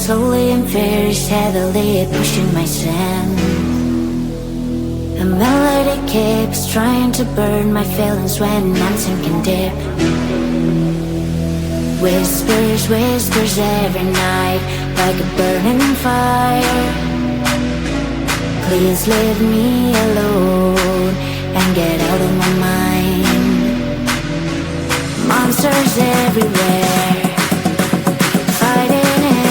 Slowly and fierce, heavily pushing my sand. The melody keeps trying to burn my feelings when I'm sinking deep. Whispers, whispers every night, like a burning fire. Please leave me alone and get out of my mind. Monsters everywhere, fighting everywhere.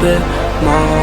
bit more.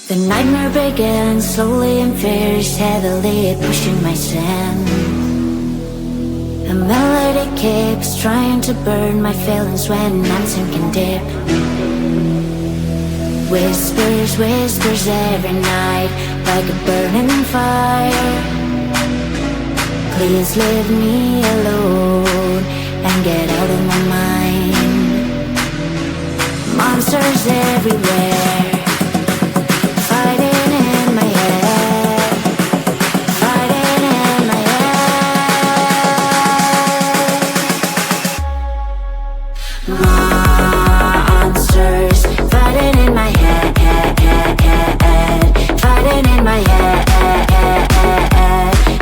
The nightmare begins slowly and fierce, heavily pushing my sin. A melody keeps trying to burn my feelings when I'm sinking deep. Whispers, whispers every night, like a burning fire. Please leave me alone and get out of my mind. Monsters everywhere, fighting in my head, fighting in my head. Monsters fighting in my head, fighting in my head,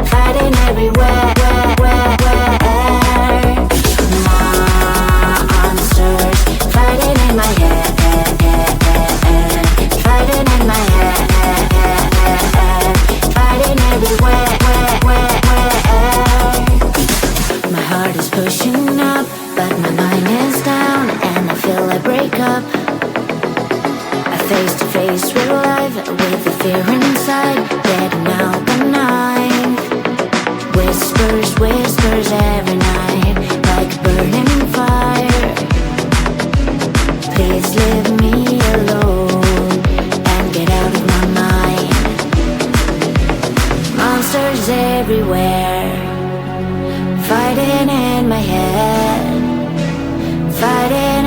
fighting everywhere. Monsters fighting in my head, fighting in my head, fighting everywhere. My heart is pushing up, but my mind is down, and I feel I break up. I face to face with life, with the fear inside, getting out the night. Whispers, whispers every night, like a burning fire. Please leave me alone and get out of my mind. Monsters everywhere, fighting in my head, fighting